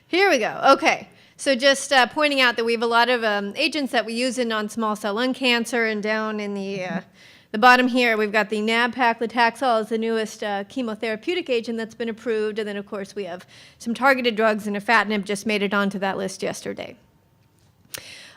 Here we go. Okay. So just pointing out that we have a lot of agents that we use in non-small cell lung cancer, and down in the bottom here, we've got the nab-paclitaxel as the newest chemotherapeutic agent that's been approved, and then of course we have some targeted drugs, and afatinib just made it onto that list yesterday.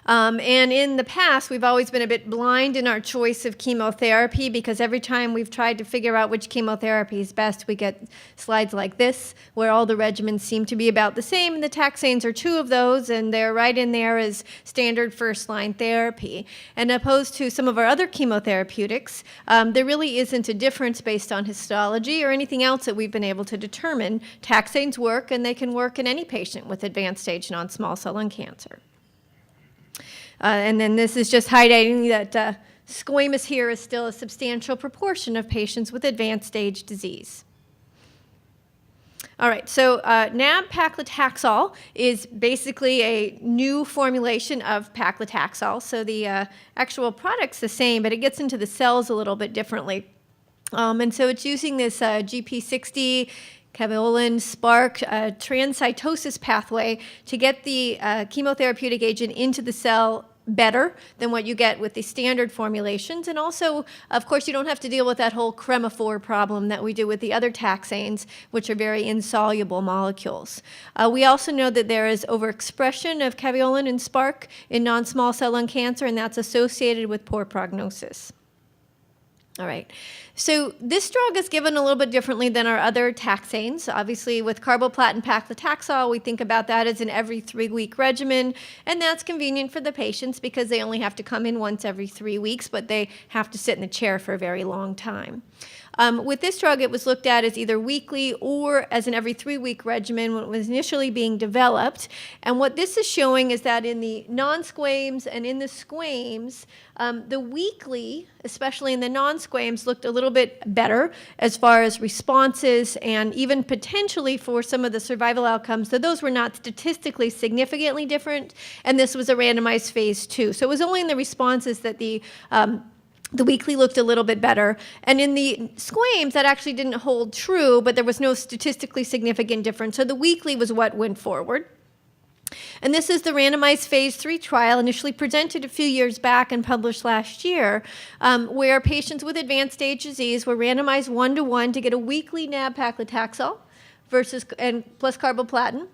And in the past, we've always been a bit blind in our choice of chemotherapy, because every time we've tried to figure out which chemotherapy is best, we get slides like this, where all the regimens seem to be about the same. The taxanes are two of those, and they're right in there as standard first-line therapy. And opposed to some of our other chemotherapeutics, there really isn't a difference based on histology or anything else that we've been able to determine. Taxanes work, and they can work in any patient with advanced stage non-small cell lung cancer. And then this is just highlighting that squamous here is still a substantial proportion of patients with advanced stage disease. All right, so nab-paclitaxel is basically a new formulation of paclitaxel. So the actual product's the same, but it gets into the cells a little bit differently. And so it's using this GP60 caveolin spark transcytosis pathway to get the chemotherapeutic agent into the cell better than what you get with the standard formulations. And also, of course, you don't have to deal with that whole chemophore problem that we do with the other taxanes, which are very insoluble molecules. We also know that there is overexpression of caveolin and spark in non-small cell lung cancer, and that's associated with poor prognosis. All right, so this drug is given a little bit differently than our other taxanes. Obviously, with carboplatin paclitaxel, we think about that as an every 3-week regimen, and that's convenient for the patients because they only have to come in once every 3 weeks, but they have to sit in the chair for a very long time. With this drug, it was looked at as either weekly or as an every 3-week regimen when it was initially being developed. And what this is showing is that in the non-squames and in the squames, the weekly, especially in the non-squames, looked a little bit better as far as responses and even potentially for some of the survival outcomes. So those were not statistically significantly different, and this was a randomized phase 2. So it was only in the responses that the weekly looked a little bit better. And in the squames, that actually didn't hold true, but there was no statistically significant difference. So the weekly was what went forward. And this is the randomized phase 3 trial, initially presented a few years back and published last year, where patients with advanced stage disease were randomized 1-to-1 to get a weekly nab-paclitaxel plus carboplatin,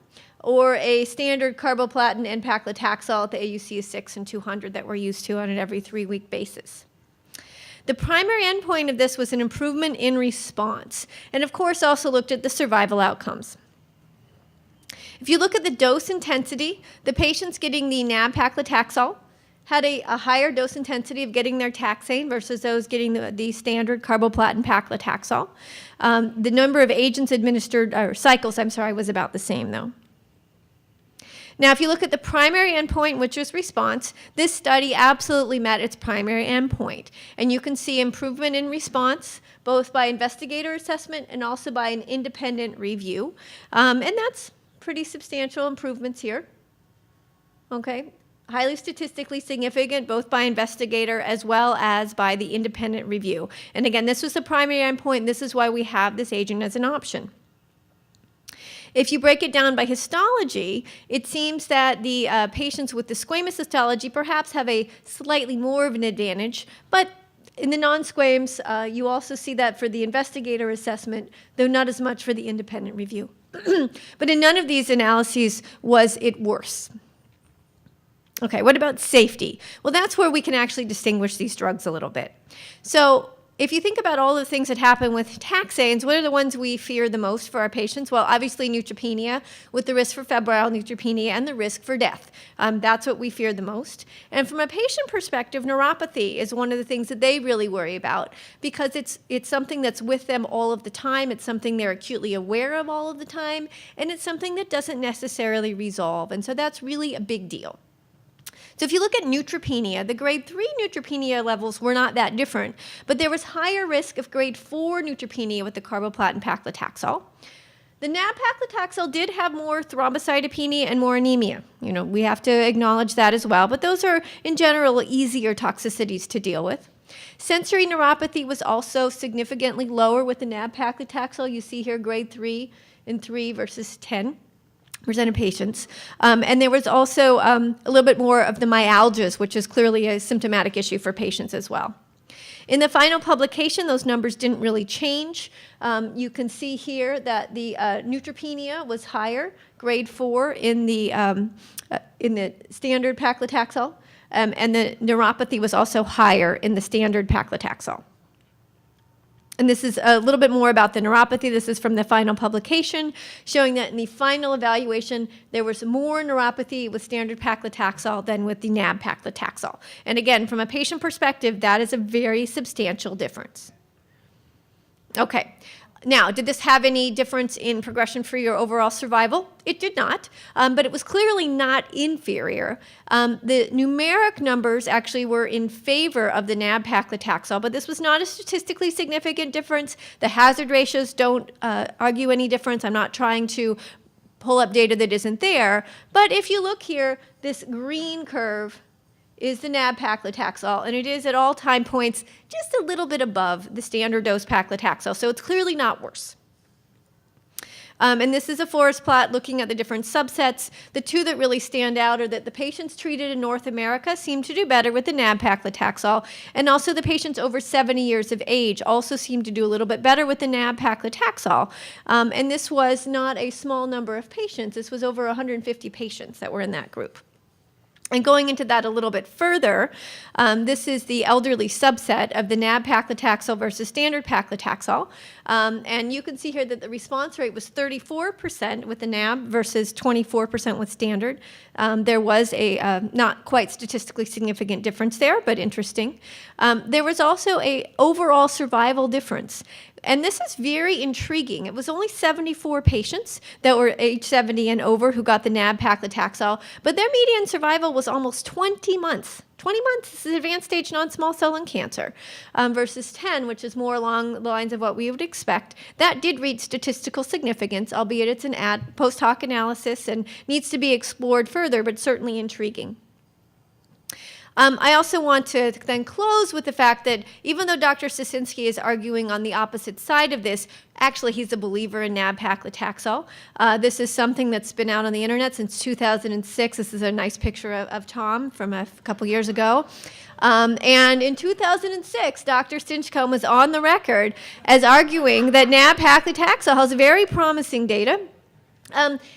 or a standard carboplatin and paclitaxel at the AUC of 6 and 200 that we're used to on an every 3-week basis. The primary endpoint of this was an improvement in response, and of course also looked at the survival outcomes. If you look at the dose intensity, the patients getting the nab-paclitaxel had a higher dose intensity of getting their taxane versus those getting the standard carboplatin paclitaxel. The number of agents administered, or cycles, was about the same though. Now, if you look at the primary endpoint, which is response, this study absolutely met its primary endpoint. And you can see improvement in response, both by investigator assessment and also by an independent review. And that's pretty substantial improvements here. Okay, highly statistically significant, both by investigator as well as by the independent review. And again, this was the primary endpoint, and this is why we have this agent as an option. If you break it down by histology, it seems that the patients with the squamous histology perhaps have a slightly more of an advantage, but in the non-squames, you also see that for the investigator assessment, though not as much for the independent review. But in none of these analyses was it worse. Okay, what about safety? Well, that's where we can actually distinguish these drugs a little bit. So if you think about all the things that happen with taxanes, what are the ones we fear the most for our patients? Well, obviously neutropenia, with the risk for febrile neutropenia and the risk for death. That's what we fear the most. And from a patient perspective, neuropathy is one of the things that they really worry about, because it's something that's with them all of the time. It's something they're acutely aware of all of the time, and it's something that doesn't necessarily resolve. And so that's really a big deal. So if you look at neutropenia, the grade 3 neutropenia levels were not that different, but there was higher risk of grade 4 neutropenia with the carboplatin paclitaxel. The nab-paclitaxel did have more thrombocytopenia and more anemia. You know, we have to acknowledge that as well, but those are, in general, easier toxicities to deal with. Sensory neuropathy was also significantly lower with the nab-paclitaxel. You see here grade 3 and 3 versus 10. percent of patients. And there was also a little bit more of the myalgias, which is clearly a symptomatic issue for patients as well. In the final publication, those numbers didn't really change. You can see here that the neutropenia was higher, grade 4 in the standard paclitaxel, and the neuropathy was also higher in the standard paclitaxel. And this is a little bit more about the neuropathy. This is from the final publication, showing that in the final evaluation, there was more neuropathy with standard paclitaxel than with the nab-paclitaxel. And again, from a patient perspective, that is a very substantial difference. Okay. Now, did this have any difference in progression-free or overall survival? It did not, but it was clearly not inferior. The numeric numbers actually were in favor of the nab-paclitaxel, but this was not a statistically significant difference. The hazard ratios don't argue any difference. I'm not trying to pull up data that isn't there, but if you look here, this green curve is the nab-paclitaxel, and it is at all time points just a little bit above the standard dose paclitaxel, so it's clearly not worse. And this is a forest plot looking at the different subsets. The two that really stand out are that the patients treated in North America seem to do better with the nab-paclitaxel, and also the patients over 70 years of age also seem to do a little bit better with the nab-paclitaxel. And this was not a small number of patients. This was over 150 patients that were in that group. And going into that a little bit further, this is the elderly subset of the nab-paclitaxel versus standard paclitaxel. And you can see here that the response rate was 34% with the nab versus 24% with standard. There was a not quite statistically significant difference there, but interesting. There was also a overall survival difference. And this is very intriguing. It was only 74 patients that were age 70 and over who got the nab-paclitaxel, but their median survival was almost 20 months. 20 months, this is advanced stage non-small cell lung cancer, versus 10, which is more along the lines of what we would expect. That did reach statistical significance, albeit it's an post hoc analysis and needs to be explored further, but certainly intriguing. I also want to then close with the fact that even though Dr. Sosinski is arguing on the opposite side of this, actually he's a believer in nab-paclitaxel. This is something that's been out on the internet since 2006. This is a nice picture of Tom from a couple years ago. And in 2006, Dr. Stinchcomb was on the record as arguing that nab-paclitaxel has very promising data.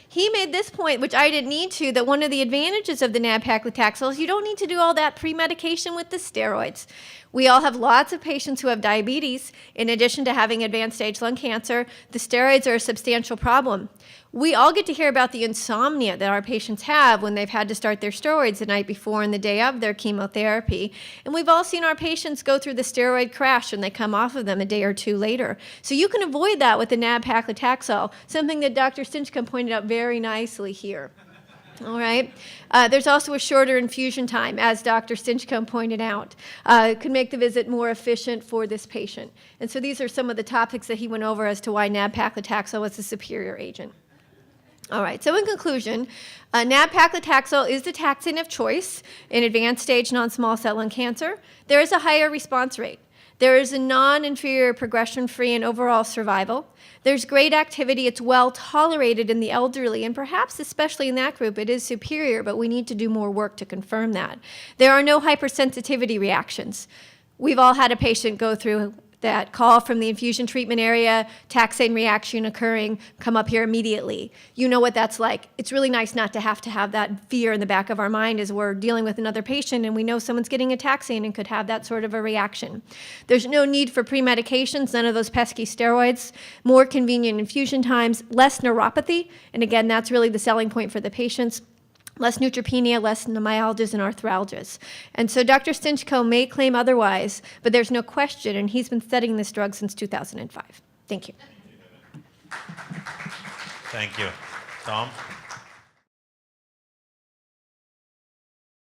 He made this point, which I didn't need to, that one of the advantages of the nab-paclitaxel is you don't need to do all that pre-medication with the steroids. We all have lots of patients who have diabetes. In addition to having advanced stage lung cancer, the steroids are a substantial problem. We all get to hear about the insomnia that our patients have when they've had to start their steroids the night before and the day of their chemotherapy. And we've all seen our patients go through the steroid crash when they come off of them a day or two later. So you can avoid that with the nab-paclitaxel, something that Dr. Stinchcomb pointed out very nicely here. All right. There's also a shorter infusion time, as Dr. Stinchcomb pointed out. It could make the visit more efficient for this patient. And so these are some of the topics that he went over as to why nab-paclitaxel was a superior agent. All right, so in conclusion, nab-paclitaxel is the taxane of choice in advanced stage non-small cell lung cancer. There is a higher response rate. There is a non-inferior progression-free and overall survival. There's great activity. It's well tolerated in the elderly, and perhaps especially in that group, it is superior, but we need to do more work to confirm that. There are no hypersensitivity reactions. We've all had a patient go through that call from the infusion treatment area, taxane reaction occurring, come up here immediately. You know what that's like. It's really nice not to have that fear in the back of our mind as we're dealing with another patient and we know someone's getting a taxane and could have that sort of a reaction. There's no need for pre-medications, none of those pesky steroids, more convenient infusion times, less neuropathy, and again, that's really the selling point for the patients. Less neutropenia, less myalgias and arthralgias. And so Dr. Stinchcomb may claim otherwise, but there's no question, and he's been studying this drug since 2005. Thank you. Thank you. Tom?